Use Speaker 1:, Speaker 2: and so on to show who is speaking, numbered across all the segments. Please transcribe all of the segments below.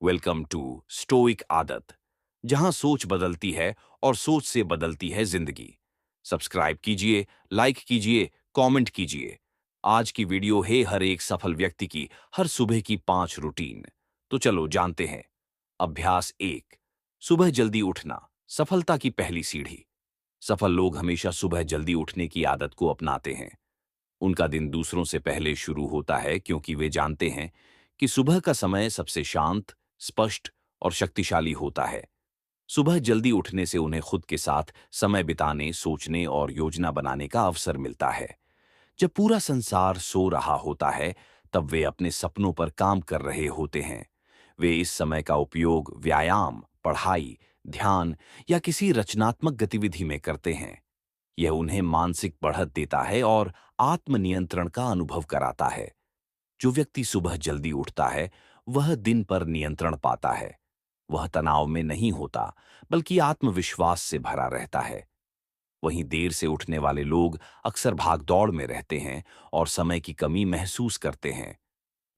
Speaker 1: Welcome to stoic आदत, जहां सोच बदलती है और सोच से बदलती है जिंदगी। सब्सक्राइब कीजिए, लाइक कीजिए, कमेंट कीजिए। आज की वीडियो है हर एक सफल व्यक्ति की हर सुबह की 5 रूटीन। तो चलो जानते हैं। अभ्यास 1। सुबह जल्दी उठना, सफलता की पहली सीढ़ी। सफल लोग हमेशा सुबह जल्दी उठने की आदत को अपनाते हैं। उनका दिन दूसरों से पहले शुरू होता है क्योंकि वे जानते हैं कि सुबह का समय सबसे शांत, स्पष्ट और शक्तिशाली होता है। सुबह जल्दी उठने से उन्हें खुद के साथ समय बिताने, सोचने और योजना बनाने का अवसर मिलता है। जब पूरा संसार सो रहा होता है, तब वे अपने सपनों पर काम कर रहे होते हैं। वे इस समय का उपयोग व्यायाम, पढ़ाई, ध्यान या किसी रचनात्मक गतिविधि में करते हैं। यह उन्हें मानसिक बढ़त देता है और आत्मनियंत्रण का अनुभव कराता है। जो व्यक्ति सुबह जल्दी उठता है, वह दिन पर नियंत्रण पाता है। वह तनाव में नहीं होता, बल्कि आत्मविश्वास से भरा रहता है। वहीं देर से उठने वाले लोग अक्सर भागदौड़ में रहते हैं और समय की कमी महसूस करते हैं।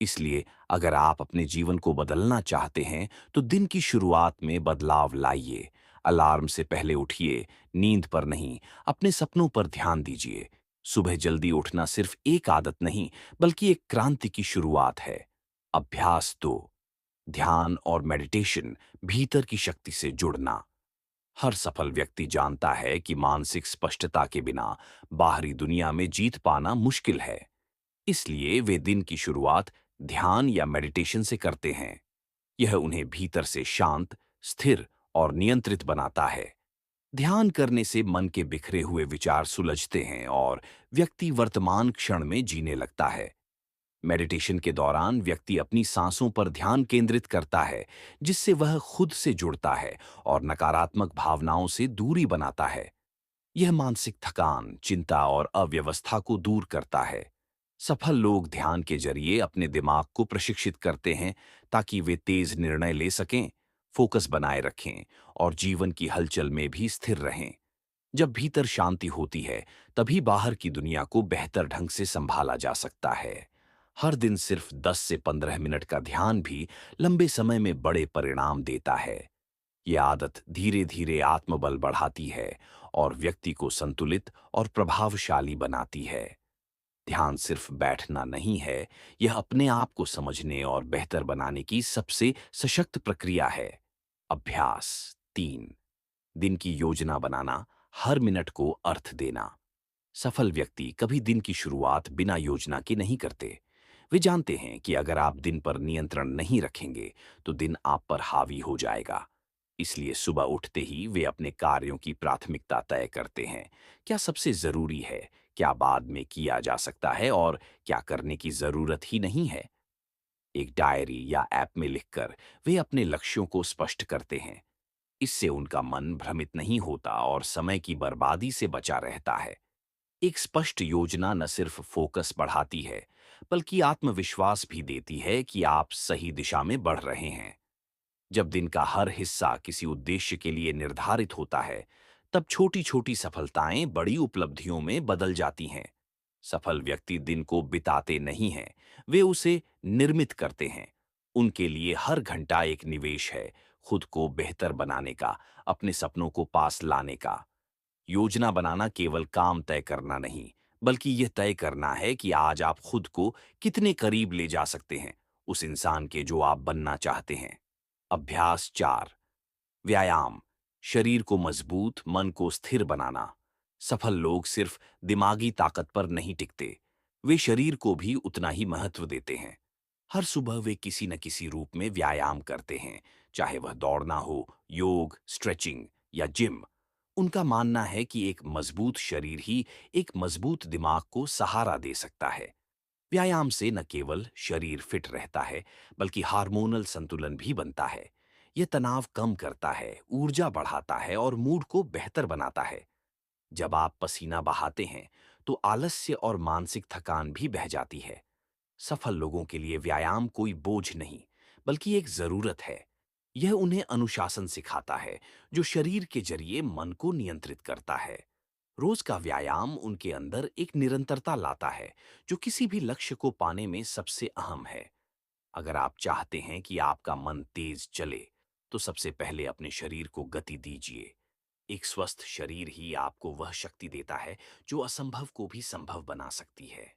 Speaker 1: इसलिए अगर आप अपने जीवन को बदलना चाहते हैं, तो दिन की शुरुआत में बदलाव लाइए। अलार्म से पहले उठिए, नींद पर नहीं, अपने सपनों पर ध्यान दीजिए। सुबह जल्दी उठना सिर्फ एक आदत नहीं, बल्कि एक क्रांति की शुरुआत है। अभ्यास 2। ध्यान और मेडिटेशन, भीतर की शक्ति से जुड़ना। हर सफल व्यक्ति जानता है कि मानसिक स्पष्टता के बिना बाहरी दुनिया में जीत पाना मुश्किल है। इसलिए वे दिन की शुरुआत ध्यान या मेडिटेशन से करते हैं। यह उन्हें भीतर से शांत, स्थिर और नियंत्रित बनाता है। ध्यान करने से मन के बिखरे हुए विचार सुलझते हैं और व्यक्ति वर्तमान क्षण में जीने लगता है। मेडिटेशन के दौरान व्यक्ति अपनी सांसों पर ध्यान केंद्रित करता है, जिससे वह खुद से जुड़ता है और नकारात्मक भावनाओं से दूरी बनाता है। यह मानसिक थकान, चिंता और अव्यवस्था को दूर करता है। सफल लोग ध्यान के जरिए अपने दिमाग को प्रशिक्षित करते हैं, ताकि वे तेज निर्णय ले सकें, फोकस बनाए रखें और जीवन की हलचल में भी स्थिर रहें। जब भीतर शांति होती है, तभी बाहर की दुनिया को बेहतर ढंग से संभाला जा सकता है। हर दिन सिर्फ 10 से 15 मिनट का ध्यान भी लंबे समय में बड़े परिणाम देता है। यह आदत धीरे धीरे आत्मबल बढ़ाती है और व्यक्ति को संतुलित और प्रभावशाली बनाती है। ध्यान सिर्फ बैठना नहीं है, यह अपने आप को समझने और बेहतर बनाने की सबसे सशक्त प्रक्रिया है। अभ्यास 3। दिन की योजना बनाना, हर मिनट को अर्थ देना। सफल व्यक्ति कभी दिन की शुरुआत बिना योजना के नहीं करते। वे जानते हैं कि अगर आप दिन पर नियंत्रण नहीं रखेंगे, तो दिन आप पर हावी हो जाएगा। इसलिए सुबह उठते ही वे अपने कार्यों की प्राथमिकता तय करते हैं। क्या सबसे जरूरी है, क्या बाद में किया जा सकता है और क्या करने की जरूरत ही नहीं है। एक डायरी या ऐप में लिखकर वे अपने लक्ष्यों को स्पष्ट करते हैं। इससे उनका मन भ्रमित नहीं होता और समय की बर्बादी से बचा रहता है। एक स्पष्ट योजना न सिर्फ फोकस बढ़ाती है, बल्कि आत्मविश्वास भी देती है कि आप सही दिशा में बढ़ रहे हैं। जब दिन का हर हिस्सा किसी उद्देश्य के लिए निर्धारित होता है, तब छोटी छोटी सफलताएं बड़ी उपलब्धियों में बदल जाती हैं। सफल व्यक्ति दिन को बिताते नहीं हैं, वे उसे निर्मित करते हैं। उनके लिए हर घंटा एक निवेश है, खुद को बेहतर बनाने का, अपने सपनों को पास लाने का। योजना बनाना केवल काम तय करना नहीं, बल्कि यह तय करना है कि आज आप खुद को कितने करीब ले जा सकते हैं उस इंसान के जो आप बनना चाहते हैं। अभ्यास 4। व्यायाम, शरीर को मजबूत, मन को स्थिर बनाना। सफल लोग सिर्फ दिमागी ताकत पर नहीं टिकते, वे शरीर को भी उतना ही महत्व देते हैं। हर सुबह वे किसी न किसी रूप में व्यायाम करते हैं, चाहे वह दौड़ना हो, योग, स्ट्रेचिंग या जिम। उनका मानना है कि एक मजबूत शरीर ही एक मजबूत दिमाग को सहारा दे सकता है। व्यायाम से न केवल शरीर फिट रहता है, बल्कि हार्मोनल संतुलन भी बनता है। यह तनाव कम करता है, ऊर्जा बढ़ाता है और मूड को बेहतर बनाता है। जब आप पसीना बहाते हैं, तो आलस्य और मानसिक थकान भी बह जाती है। सफल लोगों के लिए व्यायाम कोई बोझ नहीं, बल्कि एक जरूरत है। यह उन्हें अनुशासन सिखाता है, जो शरीर के जरिए मन को नियंत्रित करता है। रोज का व्यायाम उनके अंदर एक निरंतरता लाता है, जो किसी भी लक्ष्य को पाने में सबसे अहम है। अगर आप चाहते हैं कि आपका मन तेज चले, तो सबसे पहले अपने शरीर को गति दीजिए। एक स्वस्थ शरीर ही आपको वह शक्ति देता है जो असंभव को भी संभव बना सकती है।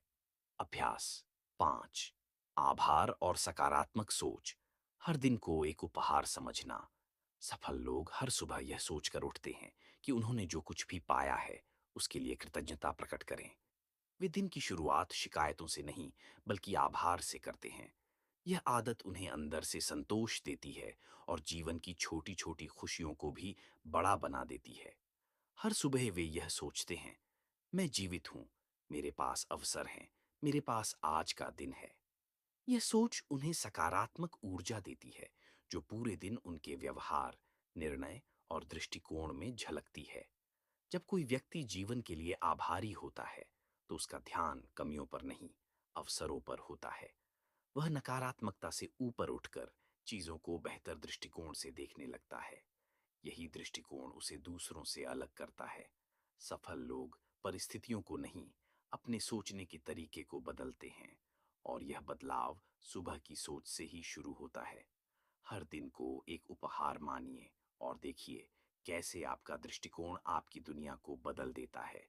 Speaker 1: अभ्यास 5। आभार और सकारात्मक सोच। हर दिन को एक उपहार समझना। सफल लोग हर सुबह यह सोचकर उठते हैं कि उन्होंने जो कुछ भी पाया है, उसके लिए कृतज्ञता प्रकट करें। वे दिन की शुरुआत शिकायतों से नहीं, बल्कि आभार से करते हैं। यह आदत उन्हें अंदर से संतोष देती है और जीवन की छोटी छोटी खुशियों को भी बड़ा बना देती है। हर सुबह वे यह सोचते हैं, मैं जीवित हूं, मेरे पास अवसर हैं, मेरे पास आज का दिन है। यह सोच उन्हें सकारात्मक ऊर्जा देती है, जो पूरे दिन उनके व्यवहार, निर्णय और दृष्टिकोण में झलकती है। जब कोई व्यक्ति जीवन के लिए आभारी होता है, तो उसका ध्यान कमियों पर नहीं, अवसरों पर होता है। वह नकारात्मकता से ऊपर उठकर चीजों को बेहतर दृष्टिकोण से देखने लगता है। यही दृष्टिकोण उसे दूसरों से अलग करता है। सफल लोग परिस्थितियों को नहीं, अपने सोचने के तरीके को बदलते हैं, और यह बदलाव सुबह की सोच से ही शुरू होता है। हर दिन को एक उपहार मानिए और देखिए कैसे आपका दृष्टिकोण आपकी दुनिया को बदल देता है।